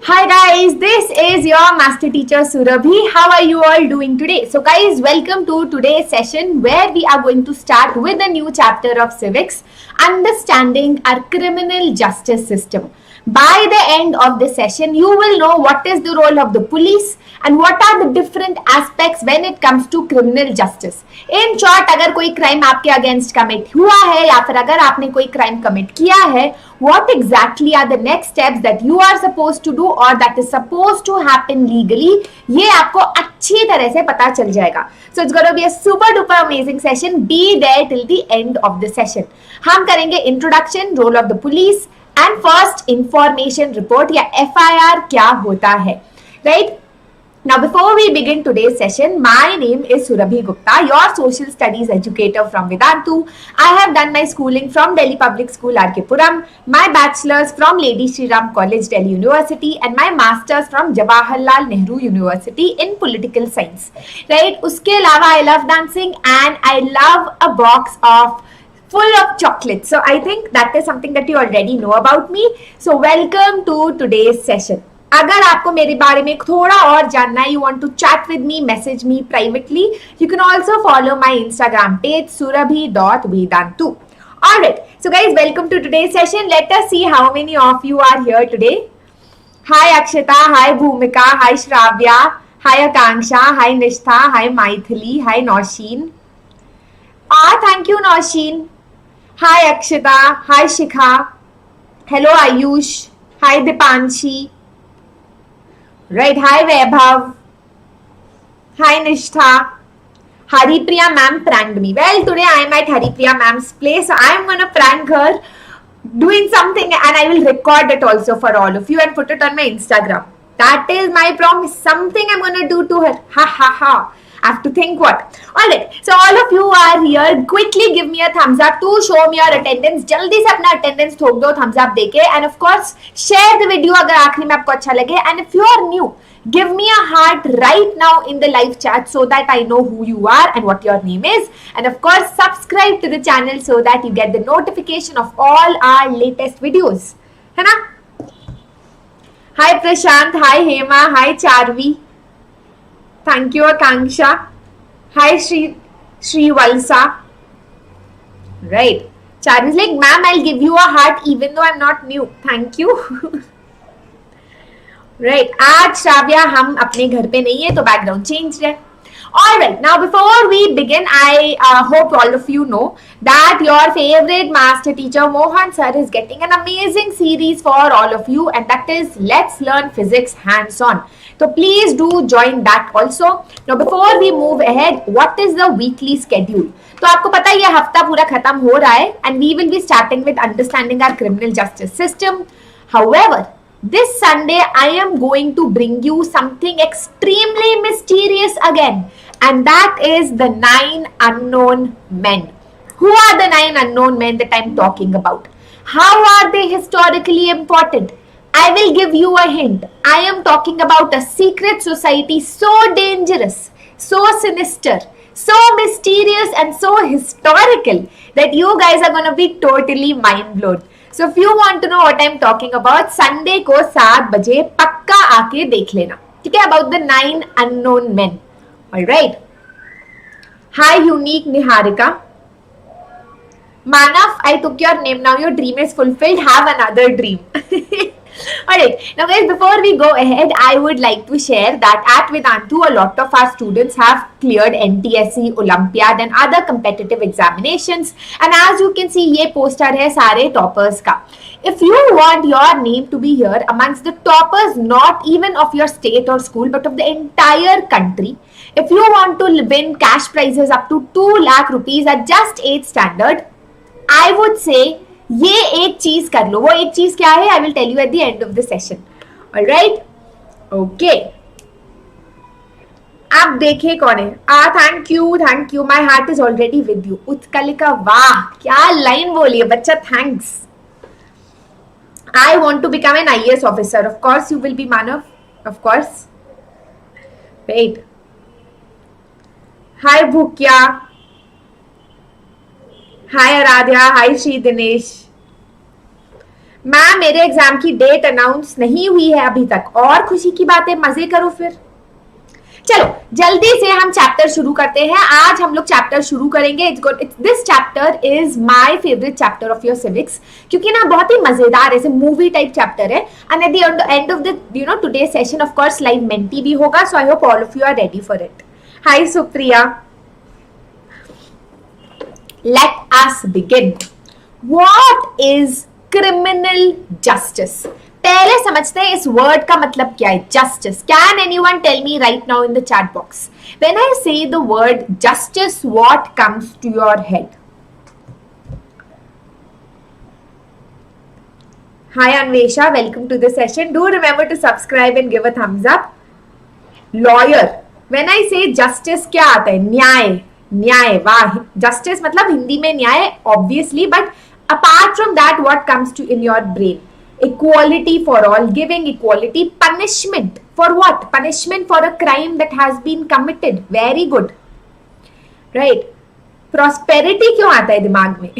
Hi guys, this is your master teacher Surabhi. How are you all doing today? So guys, welcome to today's session where we are going to start with a new chapter of civics, understanding our criminal justice system. By the end of this session, you will know what is the role of the police and what are the different aspects when it comes to criminal justice. In short, अगर कोई crime आपके against commit हुआ है या फिर अगर आपने कोई crime commit किया है, what exactly are the next steps that you are supposed to do or that is supposed to happen legally, ये आपको अच्छी तरह से पता चल जाएगा. So it's going to be a super duper amazing session. Be there till the end of the session. हम करेंगे introduction, role of the police and first information report या FIR क्या होता है, right? Now, before we begin today's session, my name is Surabhi Gupta, your social studies educator from Vedantu. I have done my schooling from Delhi Public School, RK Puram, my bachelor's from Lady Shri Ram College, Delhi University, and my master's from Jawaharlal Nehru University in Political Science. Right? Uske alawa, I love dancing and I love a box of full of chocolates. So I think that is something that you already know about me. So welcome to today's session. अगर आपको मेरे बारे में थोड़ा और जानना है, you want to chat with me, message me privately, you can also follow my Instagram page surabhi.vedantu. Alright, so guys, welcome to today's session. Let us see how many of you are here today. Hi Akshita, hi Bhumika, hi Shravya, hi Akanksha, hi Nishtha, hi Maithili, hi Nausheen. Thank you Nausheen. Hi Akshita, hi Shikha, hello Ayush, hi Dipanshi. Right, hi Vaibhav, hi Nishtha. Haripriya ma'am pranked me. Well, today I am at Haripriya ma'am's place, so I am gonna prank her doing something and I will record it also for all of you and put it on my Instagram. That is my promise, something I'm gonna do to her. Ha ha ha. I have to think what. Alright, so all of you are here. Quickly give me a thumbs up to show me your attendance. जल्दी से अपना attendance ठोक दो thumbs up देके, and of course share the video अगर आखिरी में आपको अच्छा लगे. And if you are new, give me a heart right now in the live chat so that I know who you are and what your name is. And of course subscribe to the channel so that you get the notification of all our latest videos. है ना? Hi Prashant, hi Hema, hi Charvi. Thank you, Akanksha. Hi, Shri Valsa. Right. Charvi's like, ma'am, I'll give you a heart even though I'm not new. Thank you. Right. आज श्राव्या हम अपने घर पे नहीं है तो background changed है. Alright, now before we begin, I hope all of you know that your favorite master teacher Mohan sir is getting an amazing series for all of you, and that is Let's Learn Physics Hands-On. So please do join that also. Now before we move ahead, what is the weekly schedule? तो आपको पता है ये हफ्ता पूरा खत्म हो रहा है and we will be starting with understanding our criminal justice system. However, this Sunday I am going to bring you something extremely mysterious again, and that is the 9 unknown men. Who are the 9 unknown men that I'm talking about? How are they historically important? I will give you a hint. I am talking about a secret society so dangerous, so sinister, so mysterious and so historical that you guys are going to be totally mind blown. So if you want to know what I'm talking about, Sunday को 7 बजे पक्का आके देख लेना. ठीक है? About the 9 unknown men. Alright. Hi Unique Niharika. Manav, I took your name. Now your dream is fulfilled. Have another dream. Alright, now guys, before we go ahead, I would like to share that at Vedantu, a lot of our students have cleared NTSE, Olympiad and other competitive examinations. And as you can see, ये poster है सारे toppers का. If you want your name to be here amongst the toppers, not even of your state or school, but of the entire country, if you want to win cash prizes up to 2 lakh rupees at just 8th standard, I would say ये एक चीज कर लो. वो एक चीज क्या है? I will tell you at the end of the session. Alright? Okay. आप देखे कौन है? Thank you. My heart is already with you. Utkalika, वाह क्या लाइन बोली है बच्चा. Thanks. I want to become an IAS officer. Of course you will be, Manav. Of course. Wait. Hi Bhukya. Hi Aradhya. Hi Shri Dinesh. Ma'am मेरे exam की date announce नहीं हुई है अभी तक, और खुशी की बात है, मजे करो फिर। चलो जल्दी से हम चैप्टर शुरू करते हैं। आज हम लोग चैप्टर शुरू करेंगे। This chapter is my favourite chapter of your civics, क्योंकि ना बहुत ही मजेदार ऐसे मूवी टाइप चैप्टर है। And at the end of the today session of course live Menti भी होगा, so I hope all of you are ready for it. Hi Supriya, let us begin. What is criminal justice? पहले समझते हैं इस word का मतलब क्या है, justice. Can anyone tell me right now in the chat box, when I say the word justice, what comes to your head? Hi Anvesha, welcome to the session. Do remember to subscribe and give a thumbs up. Lawyer, when I say justice क्या आता है? न्याय। न्याय, वाह। Justice मतलब हिंदी में न्याय obviously, but apart from that what comes to in your brain? Equality for all, giving equality. Punishment for what? Punishment for a crime that has been committed. Very good, right? Prosperity क्यों आता है दिमाग में?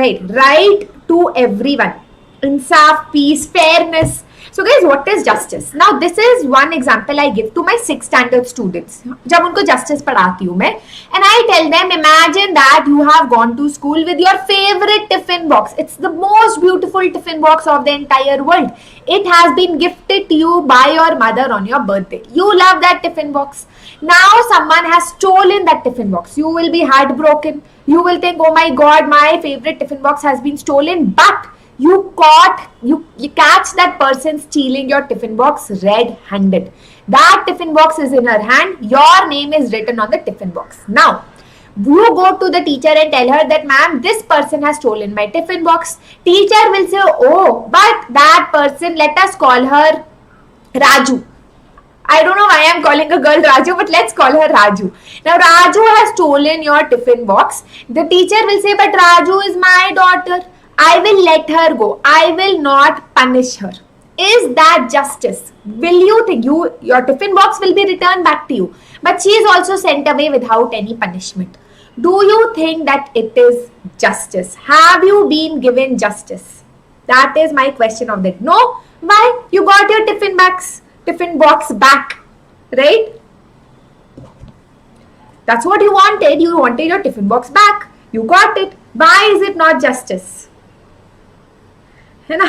Right, right to everyone, insaf, peace, fairness. So guys, what is justice? Now this is one example I give to my 6th standard students. जब उनको justice पढ़ाती हूँ मैं, and I tell them, imagine that you have gone to school with your favorite tiffin box. It's the most beautiful tiffin box of the entire world. It has been gifted to you by your mother on your birthday. You love that tiffin box. Now someone has stolen that tiffin box. You will be heartbroken. You will think, oh my God, my favorite tiffin box has been stolen. But you catch that person stealing your tiffin box red-handed. That tiffin box is in her hand. Your name is written on the tiffin box. Now, you go to the teacher and tell her that, ma'am, this person has stolen my tiffin box. Teacher will say, oh, but that person, let us call her Raju. I don't know why I'm calling a girl Raju, but let's call her Raju. Now, Raju has stolen your tiffin box. The teacher will say, but Raju is my daughter. I will let her go. I will not punish her. Is that justice? Will you think your tiffin box will be returned back to you, but she is also sent away without any punishment? Do you think that it is justice? Have you been given justice? That is my question of the day. No? Why? You got your tiffin box back, right? That's what you wanted. You wanted your tiffin box back. You got it. Why is it not justice? है ना?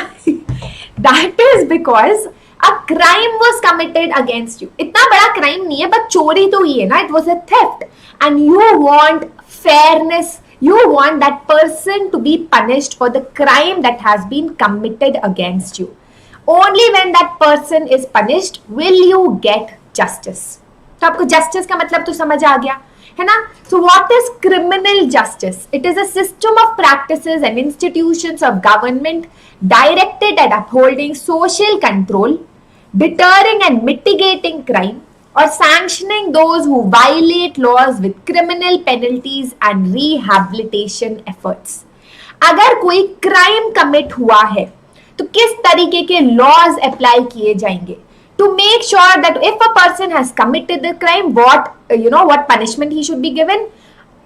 That is because a crime was committed against you. इतना बड़ा crime नहीं है, but चोरी तो ही है ना. It was a theft, and you want fairness. You want that person to be punished for the crime that has been committed against you. Only when that person is punished will you get justice. तो आपको justice का मतलब तो समझ आ गया है ना? So what is criminal justice? It is a system of practices and institutions of government directed at upholding social control, deterring and mitigating crime, or sanctioning those who violate laws with criminal penalties and rehabilitation efforts. अगर कोई crime commit हुआ है तो किस तरीके के laws apply किए जाएंगे? To make sure that if a person has committed the crime, what punishment he should be given.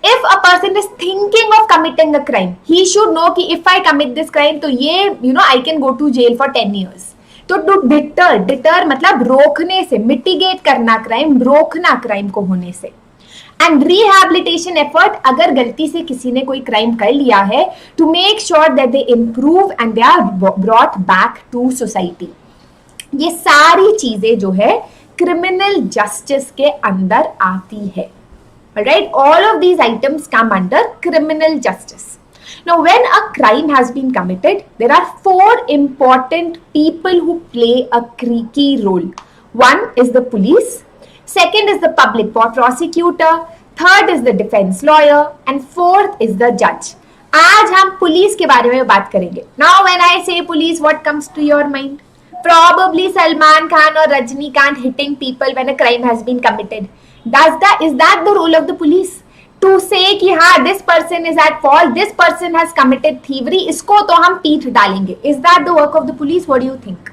If a person is thinking of committing the crime, he should know कि if I commit this crime, तो ये I can go to jail for 10 years. तो to deter मतलब रोकने से, mitigate करना crime, रोकना crime को होने से. And rehabilitation effort, अगर गलती से किसी ने कोई crime कर लिया है, to make sure that they improve and they are brought back to society. ये सारी चीजें जो है क्रिमिनल जस्टिस के अंदर आती है. Alright, all of these items come under criminal justice. Now, when a crime has been committed, there are 4 important people who play a key role. One is the police, second is the public prosecutor, third is the defense lawyer, and fourth is the judge. आज हम police के बारे में बात करेंगे. Now, when I say police, what comes to your mind? Probably Salman Khan or Rajnikant hitting people when a crime has been committed. Is that the role of the police? To say कि हाँ, this person is at fault, this person has committed thievery, इसको तो हम पीठ डालेंगे. Is that the work of the police? What do you think?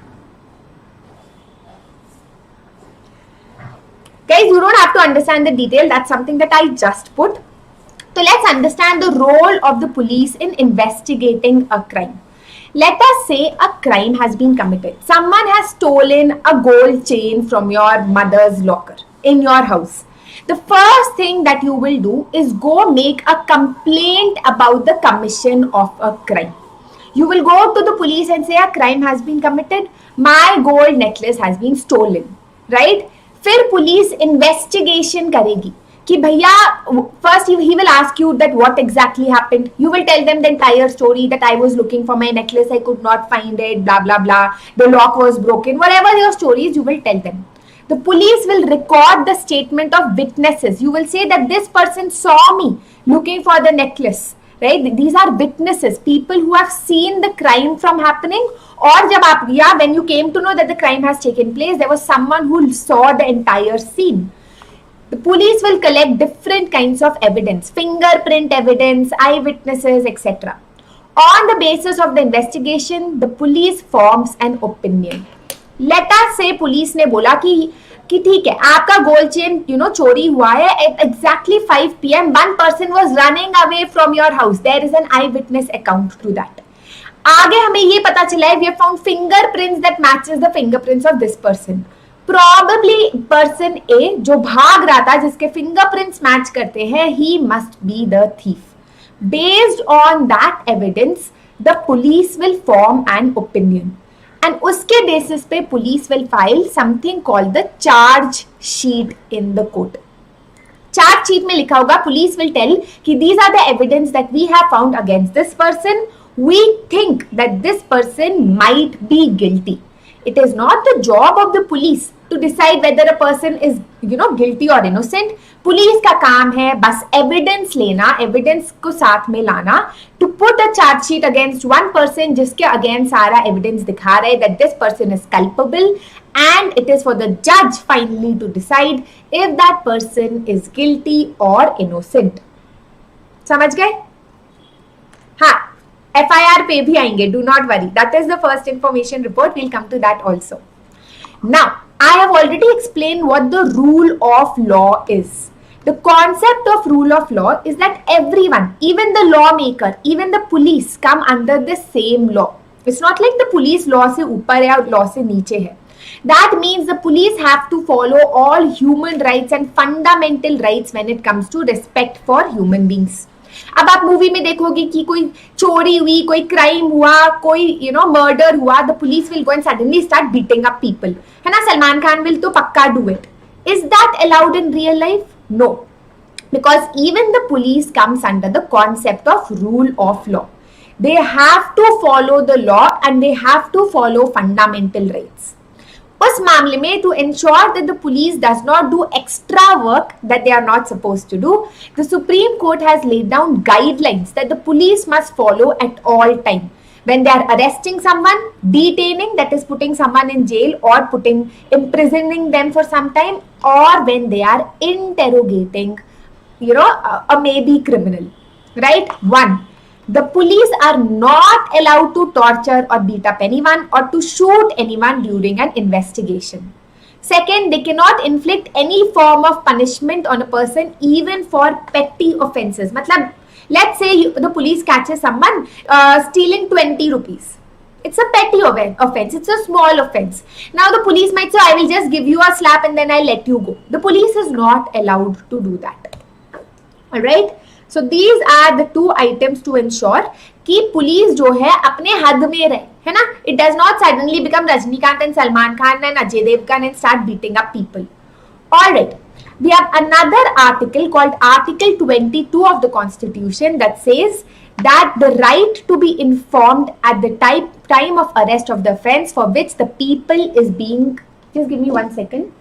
Guys, you don't have to understand the detail. That's something that I just put. So let's understand the role of the police in investigating a crime. Let us say a crime has been committed. Someone has stolen a gold chain from your mother's locker in your house. The first thing that you will do is go make a complaint about the commission of a crime. You will go to the police and say a crime has been committed, my gold necklace has been stolen, right? फिर police investigation करेगी कि भैया, first he will ask you that what exactly happened. You will tell them the entire story that I was looking for my necklace, I could not find it, blah blah blah, the lock was broken, whatever your story is, you will tell them. The police will record the statement of witnesses. You will say that this person saw me looking for the necklace, right? These are witnesses, people who have seen the crime from happening. Or जब आप, yeah, when you came to know that the crime has taken place, there was someone who saw the entire scene. The police will collect different kinds of evidence, fingerprint evidence, eyewitnesses, etc. On the basis of the investigation, the police forms an opinion. Let us say police ने बोला कि ठीक है, आपका gold chain चोरी हुआ है at exactly 5 PM. One person was running away from your house. There is an eyewitness account to that. आगे हमें ये पता चला है, we have found fingerprints that matches the fingerprints of this person. Probably person A जो भाग रहा था, जिसके fingerprints match करते हैं, he must be the thief. Based on that evidence, the police will form an opinion. And उसके basis पे police will file something called the charge sheet in the court. Charge sheet में लिखा होगा, police will tell कि these are the evidence that we have found against this person. We think that this person might be guilty. It is not the job of the police to decide whether a person is guilty or innocent. Police का काम है बस evidence लेना, evidence को साथ में लाना, to put a charge sheet against one person जिसके अगेंस्ट सारा एविडेंस दिखा रहा है that this person is culpable, and it is for the जज finally to decide if that person is guilty और इनोसेंट. समझ गए? हाँ, FIR पे भी आएंगे, do not worry. That is the first information report. We'll come to that also. Now, I have already explained what the rule of law is. The concept of rule of law is that everyone, even the lawmaker, even the police, come under the same law. It's not like the police law से ऊपर है और law से नीचे है. That means the police have to follow all human rights and fundamental rights when it comes to respect for human beings. अब आप movie में देखोगे कि कोई चोरी हुई, कोई क्राइम हुआ, कोई मर्डर हुआ, the police will go and suddenly start beating up people, है ना? सलमान खान विल तो पक्का do it. Is that allowed in real life? No, because even the police comes under the concept of rule of law. They have to follow the law and they have to follow fundamental rights. उस मामले में to ensure that the police does not do extra work that they are not supposed to do, the Supreme Court has laid down guidelines that the police must follow at all time. When they are arresting someone, detaining, that is putting someone in jail or imprisoning them for some time, or when they are interrogating, a maybe criminal, right? One, the police are not allowed to torture or beat up anyone or to shoot anyone during an investigation. Second, they cannot inflict any form of punishment on a person even for petty offenses. Matlab, let's say the police catches someone stealing 20 rupees. It's a petty offense. It's a small offense. Now the police might say, I will just give you a slap and then I'll let you go. The police is not allowed to do that. Alright? So these are the two items to ensure कि police जो है अपने हद में रहे, है ना? It does not suddenly become Rajnikant and Salman Khan and Ajay Devgan and start beating up people. Alright, we have another article called Article 22 of the Constitution that says that the right to be informed at the time of arrest of the offence for which the people is being, just give me 1 second.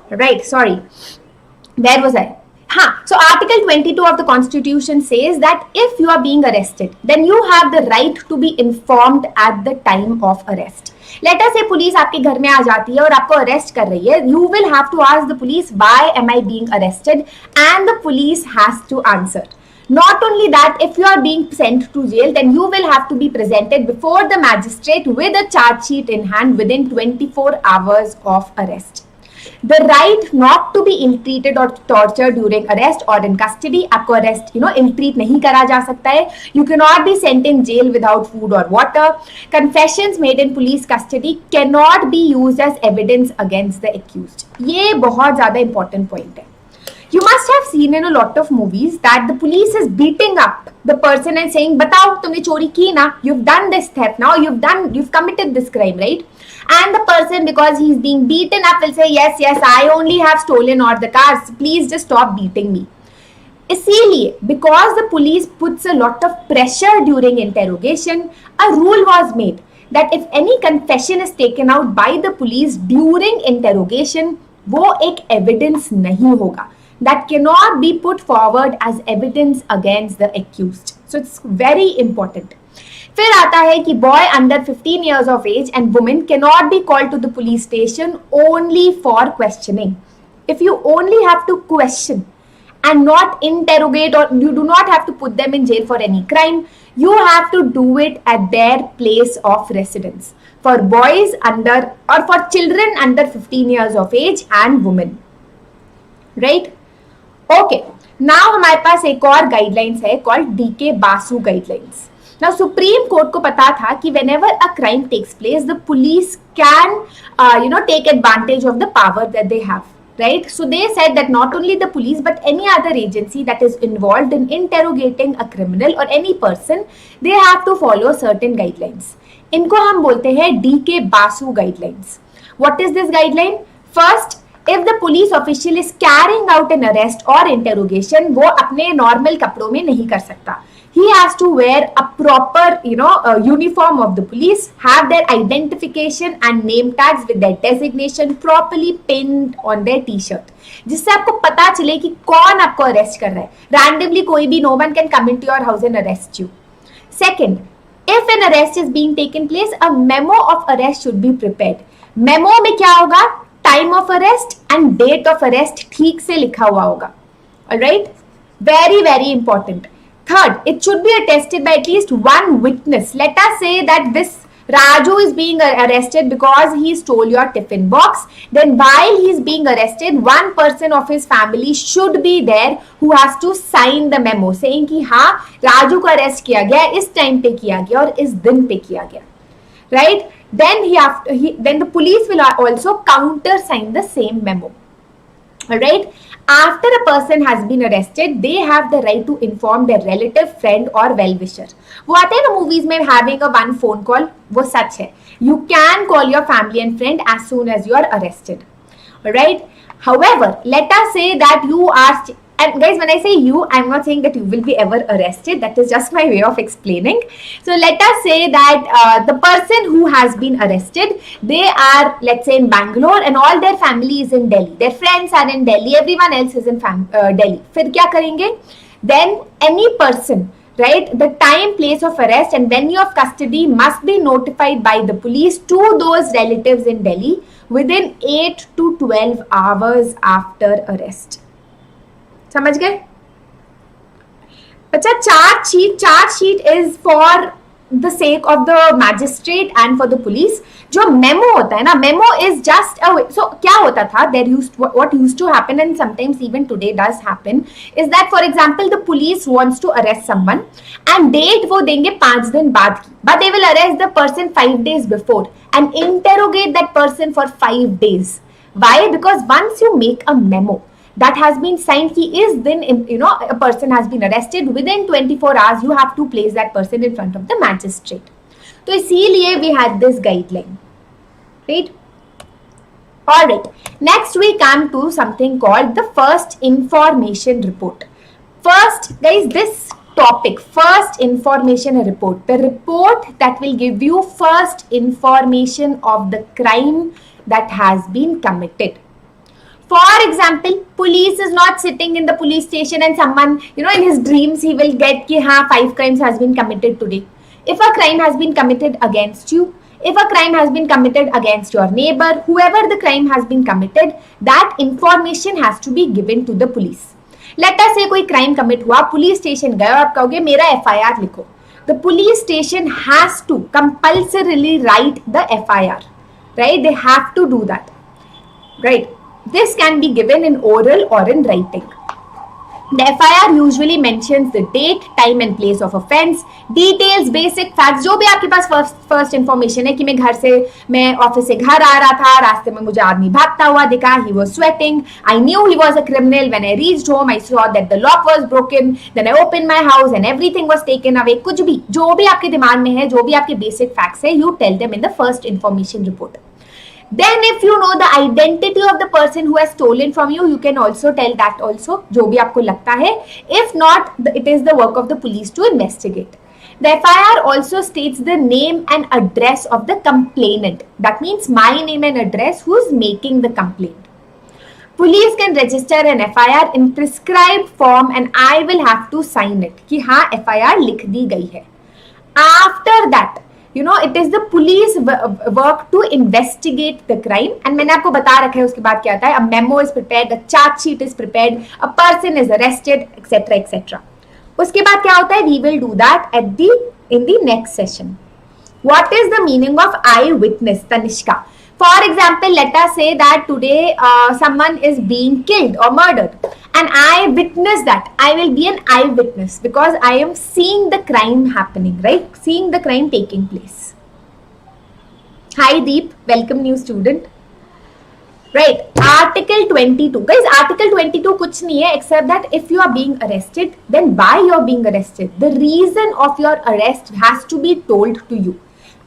Right, sorry. Where was I? So Article 22 of the Constitution says that if you are being arrested, then you have the right to be informed at the time of arrest. Let us say police आपके घर में आ जाती है और आपको arrest कर रही है. You will have to ask the police, why am I being arrested? And the police has to answer. Not only that, if you are being sent to jail, then you will have to be presented before the magistrate with a charge sheet in hand within 24 hours of arrest. The right not to be ill-treated or tortured during arrest or in custody. आपको arrest ill-treat नहीं करा जा सकता है. You cannot be sent in jail without food or water. Confessions made in police custody cannot be used as evidence against the accused. ये बहुत ज़्यादा important point है. You must have seen in a lot of movies that the police is beating up the person and saying, बताओ तुमने चोरी की ना, you've done this theft now, you've committed this crime, right? And the person, because he's being beaten up, will say, yes, I only have stolen all the cars, please just stop beating me. इसीलिए, because the police puts a lot of pressure during interrogation, a rule was made that if any confession is taken out by the police during interrogation, वो एक evidence नहीं होगा. That cannot be put forward as evidence against the accused. So it's very important. फिर आता है कि boy under 15 years of age and woman cannot be called to the police station only for questioning. If you only have to question and not interrogate, or you do not have to put them in jail for any crime, you have to do it at their place of residence. For boys under, or for children under 15 years of age and women. Right? Okay. Now हमारे पास एक और guidelines है called DK Basu guidelines. Now Supreme Court को पता था कि whenever a crime takes place, the police can take advantage of the power that they have. Right? So they said that not only the police but any other agency that is involved in interrogating a criminal or any person, they have to follow certain guidelines. इनको हम बोलते हैं DK Basu guidelines. What is this guideline? First, if the police official is carrying out an arrest or interrogation, वो अपने normal कपड़ों में नहीं कर सकता. He has to wear a proper, uniform of the police, have their identification and name tags with their designation properly pinned on their t-shirt. जिससे आपको पता चले कि कौन आपको arrest कर रहा है. Randomly कोई भी, no one can come into your house and arrest you. Second, if an arrest is being taken place, a memo of arrest should be prepared. Memo में क्या होगा? Time of arrest and date of arrest ठीक से लिखा हुआ होगा. Alright? Very, very important. Third, it should be attested by at least one witness. Let us say that this Raju is being arrested because he stole your tiffin box. Then while he is being arrested, one person of his family should be there who has to sign the memo saying कि हाँ राजू को arrest किया गया, इस time पे किया गया और इस दिन पे किया गया. Right? Then the police will also countersign the same memo. Alright? After a person has been arrested, they have the right to inform their relative, friend or well-wisher. वो आते हैं ना movies में having a one phone call, वो सच है. You can call your family and friend as soon as you are arrested. Alright? However, let us say that you are, and guys, when I say you, I'm not saying that you will be ever arrested. That is just my way of explaining. So let us say that the person who has been arrested, they are, let's say, in Bangalore and all their family is in Delhi. Their friends are in Delhi. Everyone else is in Delhi. फिर क्या करेंगे? Then any person, right, the time, place of arrest and venue of custody must be notified by the police to those relatives in Delhi within 8 to 12 hours after arrest. समझ गए? अच्छा, charge sheet is for the sake of the magistrate and for the police. जो memo होता है ना, memo is just so क्या होता था, what used to happen and sometimes even today does happen is that for example the police wants to arrest someone and date वो देंगे 5 दिन बाद की, but they will arrest the person 5 days before and interrogate that person for 5 days. Why? Because once you make a memo that has been signed, he is then, a person has been arrested, within 24 hours you have to place that person in front of the magistrate. So इसीलिए we had this guideline, right? Alright, next we come to something called the first information report. First, guys, this topic, first information report, the report that will give you first information of the crime that has been committed. For example, police is not sitting in the police station and someone, in his dreams he will get ki 5 crimes has been committed today. If a crime has been committed against you, if a crime has been committed against your neighbor, whoever the crime has been committed, that information has to be given to the police. Let us से कोई crime commit हुआ, police station गए और आप कहोगे मेरा FIR लिखो. The police station has to compulsorily write the FIR, right? They have to do that, right? This can be given in oral or in writing. The FIR usually mentions the date, time and place of offence, details, basic facts, जो भी आपके पास first information है कि मैं office से घर आ रहा था, रास्ते में मुझे आदमी भागता हुआ दिखा, he was sweating, I knew he was a criminal, when I reached home I saw that the lock was broken, then I opened my house and everything was taken away. कुछ भी जो भी आपके दिमाग में है, जो भी आपके basic facts है, you tell them in the first information report. Then if you know the identity of the person who has stolen from you, you can also tell that also, जो भी आपको लगता है. If not, it is the work of the police to investigate. The FIR also states the name and address of the complainant. That means my name and address, who is making the complaint. Police can register an FIR in prescribed form and I will have to sign it कि हाँ FIR लिख दी गई है. After that, you know, it is the police work to investigate the crime. And मैंने आपको बता रखा है उसके बाद क्या आता है. A memo is prepared, a charge sheet is prepared, a person is arrested, etc. etc. उसके बाद क्या होता है? We will do that in the next session. What is the meaning of eyewitness, Tanishka? For example, let us say that today someone is being killed or murdered and I witness that. I will be an eyewitness because I am seeing the crime happening, right? Seeing the crime taking place. Hi Deep, welcome new student. Right, Article 22. Guys, Article 22 कुछ नहीं है except that if you are being arrested, then why you are being arrested. The reason of your arrest has to be told to you.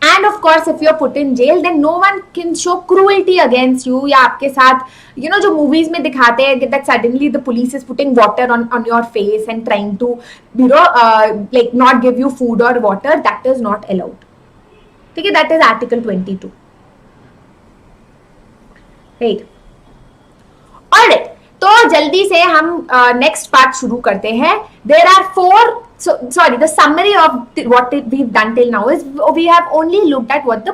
And of course, if you're put in jail, then no one can show cruelty against you. या आपके साथ, you know, जो movies में दिखाते हैं that suddenly the police is putting water on your face and trying to, you know, like not give you food or water. That is not allowed. ठीक है, that is Article 22. Right. Alright. तो जल्दी से हम next part शुरू करते हैं. There are four. So, sorry, the summary of what we've done till now is we have only looked at what the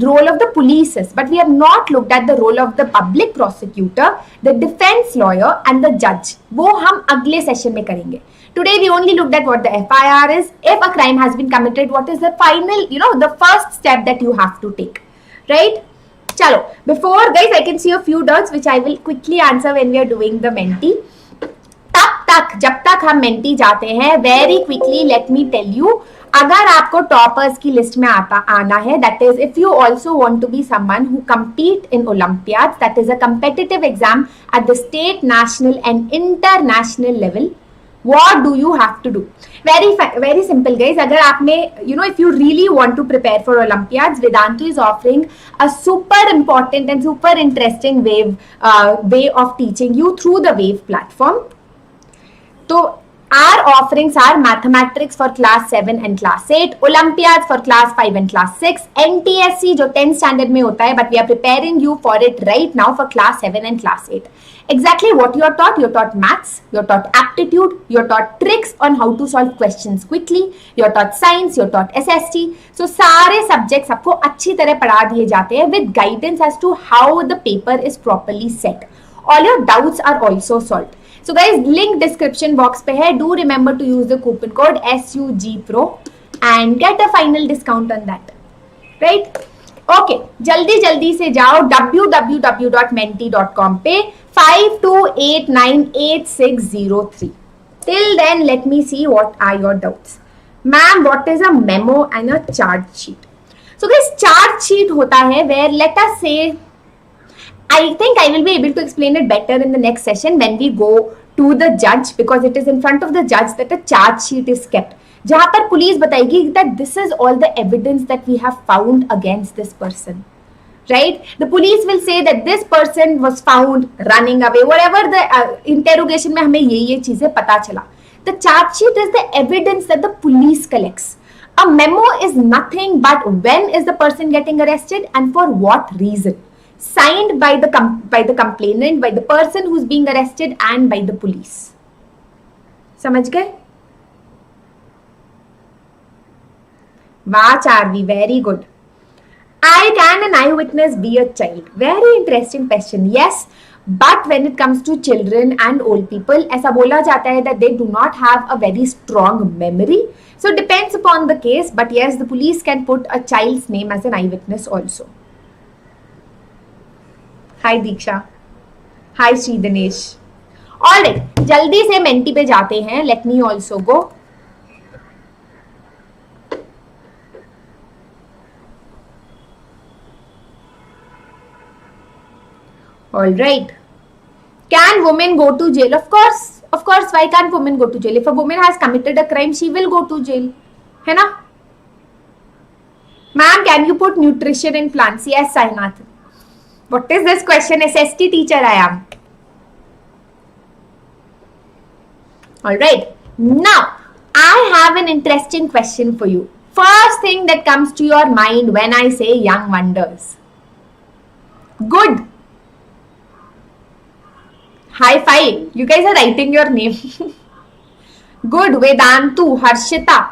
role of the police is, but we have not looked at the role of the public prosecutor, the defense lawyer and the judge. वो हम अगले session में करेंगे. Today we only looked at what the FIR is. If a crime has been committed, what is the final, you know, the first step that you have to take, right? चलो, before guys, I can see a few doubts which I will quickly answer when we are doing the Menti. जब तक हम Menti जाते हैं, very quickly let me tell you, अगर आपको toppers की list में आना है, that is if you also want to be someone who compete in olympiad, that is a competitive exam at the state, national and international level, what do you have to do? Very simple guys. अगर आप में, you know, if you really want to prepare for Olympiads, Vedantu is offering a super important and super interesting way of teaching you through the Wave platform. So our offerings are mathematics for class 7 and class 8, Olympiads for class 5 and class 6, NTSC जो 10th standard में होता है, but we are preparing you for it right now for class 7 and class 8. Exactly what you are taught. You are taught maths, you are taught aptitude, you are taught tricks on how to solve questions quickly, you are taught science, you are taught SST. So सारे subjects आपको अच्छी तरह पढ़ा दिए जाते हैं with guidance as to how the paper is properly set. All your doubts are also solved. So guys, link description box पे है. Do remember to use the coupon code SUGPRO and get a final discount on that. Right? Okay, जल्दी से जाओ www.menti.com पे 52898603. Till then, let me see what are your doubts. Ma'am, what is a memo and a charge sheet? So guys, charge sheet होता है where let us say, I think I will be able to explain it better in the next session when we go to the judge, because it is in front of the judge that a charge sheet is kept. जहाँ पर police बताएगी that this is all the evidence that we have found against this person, right? The police will say that this person was found running away, whatever the interrogation में हमें ये चीजें पता चला. The charge sheet is the evidence that the police collects. A memo is nothing but when is the person getting arrested and for what reason. Signed by the complainant, by the person who's being arrested and by the police. समझ गए? वाह Charvi, very good. Can an eyewitness be a child? Very interesting question. Yes, But when it comes to children and old people, ऐसा बोला जाता है that they do not have a very strong memory. So it depends upon the case. But yes, the police can put a child's name as an eyewitness also. Hi Diksha. Hi Sri Dinesh. Alright, जल्दी से mentee पे जाते हैं. Let me also go. Alright. Can women go to jail? Of course. Of course, why can't women go to jail? If a woman has committed a crime, she will go to jail. है ना? Ma'am, can you put nutrition in plants? Yes, Sainath. What is this question? SST teacher I am. Alright. Now, I have an interesting question for you. First thing that comes to your mind when I say young wonders. Good. High five. You guys are writing your name. Good. Vedantu, Harshita,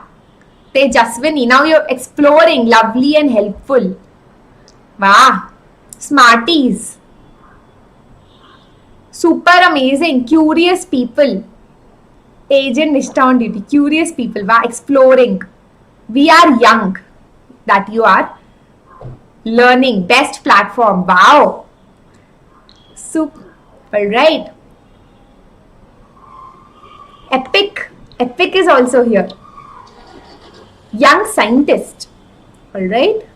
Tejaswini. Now you're exploring. Lovely and helpful. Wow. Smarties. Super amazing. Curious people. Agent Nishta on duty. Curious people. Wow. Exploring. We are young. That you are. Learning. Best platform. Wow. Super. Alright. Epic. Epic is also here. Young scientist. Alright.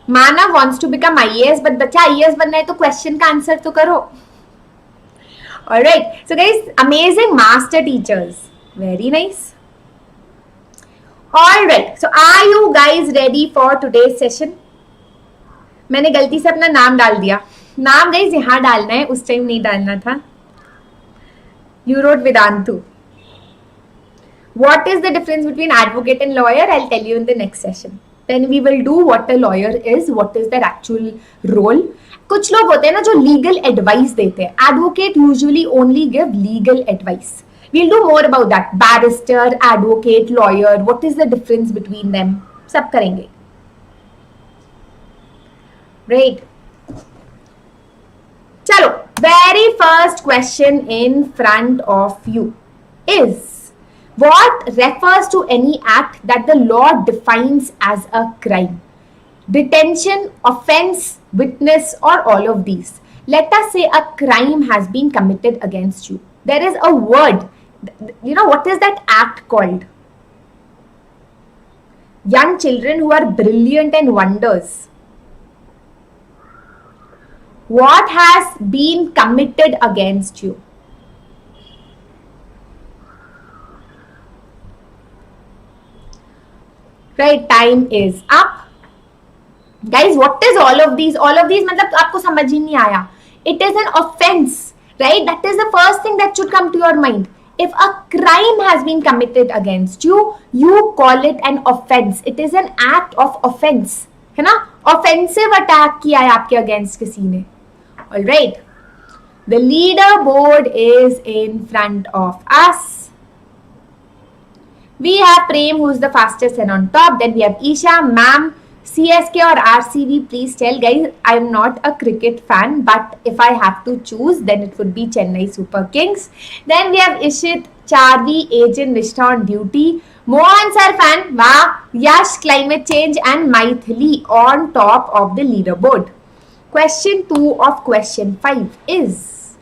Manav wants to become IAS, but बच्चा IAS बनना है तो question का answer तो करो. Alright. So guys, amazing master teachers. Very nice. Alright. So are you guys ready for today's session? मैंने गलती से अपना नाम डाल दिया. नाम गाइस यहाँ डालना है, उस टाइम नहीं डालना था. You wrote Vedantu. What is the difference between advocate and lawyer? I'll tell you in the next session. Then we will do what a lawyer is, what is their actual role. कुछ लोग होते हैं ना जो legal advice देते हैं. Advocate usually only give legal advice. We'll do more about that. Barrister, advocate, lawyer. What is the difference between them? सब करेंगे. Right. Chalo, very first question in front of you is, what refers to any act that the law defines as a crime? Detention, offense, witness, or all of these. Let us say a crime has been committed against you. There is a word. You know, what is that act called? Young children who are brilliant and wonders. What has been committed against you? Right, time is up. Guys, what is all of these? All of these मतलब आपको समझ ही नहीं आया. It is an offense, right? That is the first thing that should come to your mind. If a crime has been committed against you, you call it an offense. It is an act of offense. है ना? Offensive attack किया है आपके against किसी ने. Alright. The leaderboard is in front of us. We have Prem, who is the fastest and on top. Then we have Isha, Mam, CSK or RCB. Please tell, guys, I am not a cricket fan, but if I have to choose, then it would be Chennai Super Kings. Then we have Ishit, Charvi, Agent Nishtha on duty. Mohan sir fan, wow, Yash, climate change, and Maithili on top of the leaderboard. Question 2 of question 5 is,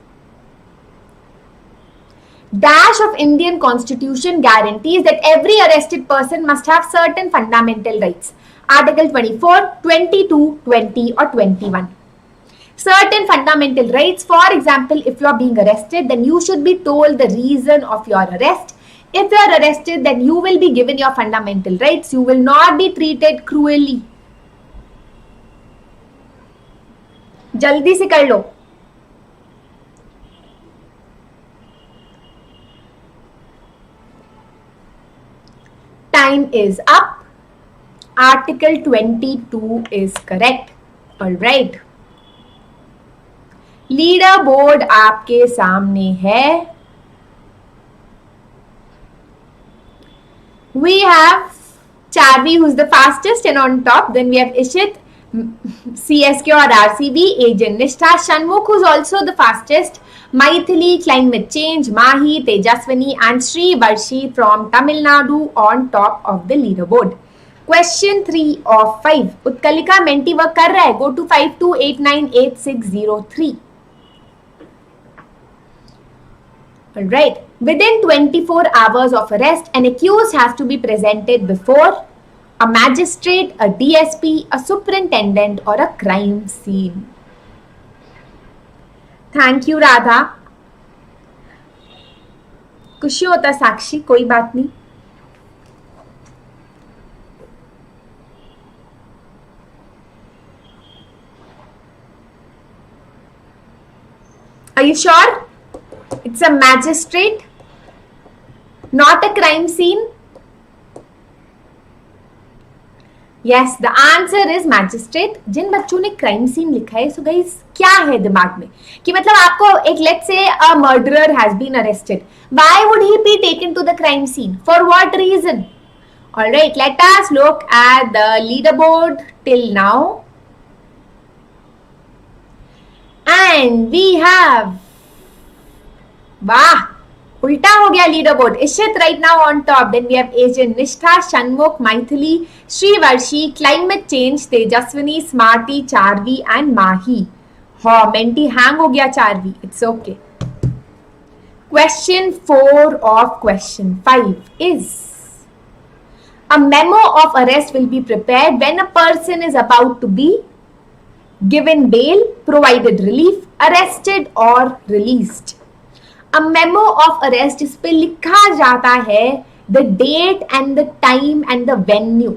dash of Indian Constitution guarantees that every arrested person must have certain fundamental rights. Article 24, 22, 20 or 21. Certain fundamental rights. For example, if you are being arrested, then you should be told the reason of your arrest. If you are arrested, then you will be given your fundamental rights. You will not be treated cruelly. जल्दी से कर लो. Time is up. Article 22 is correct. Alright. Leaderboard आपके सामने है. We have Charvi, who's the fastest and on top. Then we have Ishit, CSK or RCB, Agent Nishtha. Shanmukh, who's also the fastest. Maithili, Climate Change, Mahi, Tejaswini and Sri Varshi from Tamil Nadu on top of the leaderboard. Question 3 of 5. Utkalika Menti work कर रहा है. Go to 52898603. Alright. Within 24 hours of arrest, an accused has to be presented before a magistrate, a DSP, a superintendent or a crime scene. Thank you Radha. कुछ ही होता साक्षी, कोई बात नहीं. Are you sure? It's a magistrate, not a crime scene. Yes, the answer is magistrate. जिन बच्चों ने crime scene लिखा है, so guys क्या है दिमाग में कि मतलब आपको एक let's say a murderer has been arrested. Why would he be taken to the crime scene? For what reason? All right, let us look at the leaderboard till now. And we have, वाह, उल्टा हो गया leaderboard. Ishit right now on top. Then we have Agent Nishtha, Shanmukh, Maithili, Sri Varshi, Climate Change, Tejaswini, Smarty, Charvi and Mahi. हाँ, Menti hang हो गया Charvi. It's okay. Question 4 of question 5 is, a memo of arrest will be prepared when a person is about to be given bail, provided relief, arrested or released. A memo of arrest, इस पे लिखा जाता है the date and the time and the venue.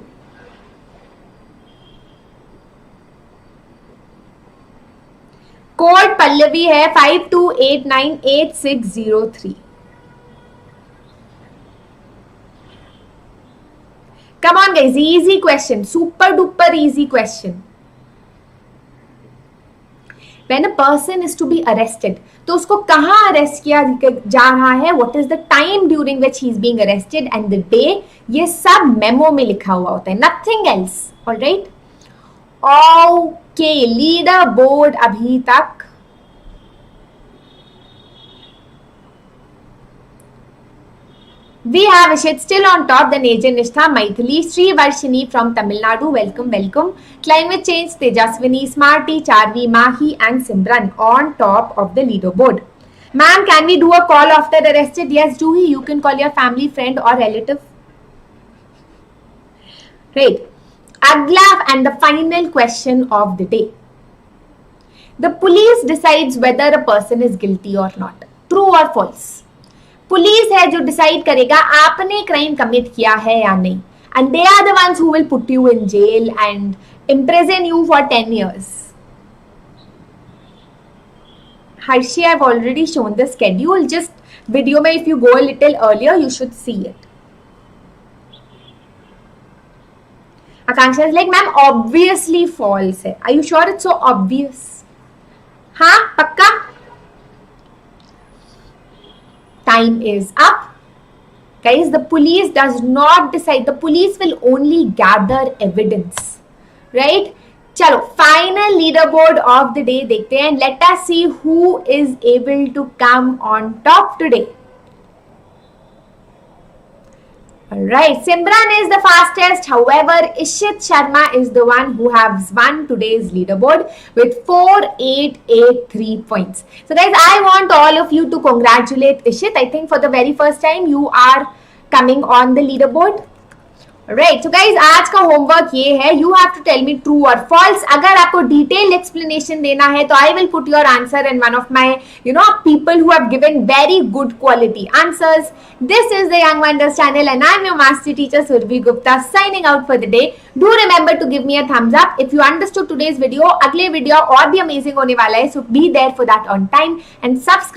Code Pallavi है 52898603. Come on guys, easy question, super duper easy question. When a person is to be arrested, तो उसको कहाँ arrest किया जा रहा है, what is the time during which he is being arrested and the day, ये सब मेमो में लिखा हुआ होता है, nothing else. All right? Okay, leader board अभी तक we have Ishit still on top, then Agent Nishtha, Maithili, Sri Varshini from Tamil Nadu, welcome, welcome. Climate Change, Tejaswini, Smarty, Charvi, Mahi and Simran on top of the leaderboard. Ma'am, can we do a call after arrested? Yes, Juhi, you can call your family, friend or relative. Right. Agla and the final question of the day. The police decides whether a person is guilty or not. True or false? Police है जो decide करेगा आपने crime commit किया है या नहीं, and they are the ones who will put you in jail and imprison you for 10 years. Harshi, I've already shown the schedule. Just video में if you go a little earlier, you should see it. Akanksha is like, ma'am, obviously false है. Are you sure it's so obvious? हाँ, पक्का? Time is up. Guys, the police does not decide. The police will only gather evidence. Right? चलो, final leaderboard of the day देखते हैं. Let us see who is able to come on top today. Alright, Simran is the fastest. However, Ishit Sharma is the one who has won today's leaderboard with 4883 points. So guys, I want all of you to congratulate Ishit. I think for the very first time you are coming on the leaderboard. Alright, so guys, आज का homework ये है, you have to tell me true or false. अगर आपको detailed explanation देना है तो I will put your answer in one of my, people who have given very good quality answers. This is the Young Wonders channel and I am your master teacher Surabhi Gupta signing out for the day. Do remember to give me a thumbs up if you understood today's video. अगले video और भी amazing होने वाला है, so be there for that on time and subscribe.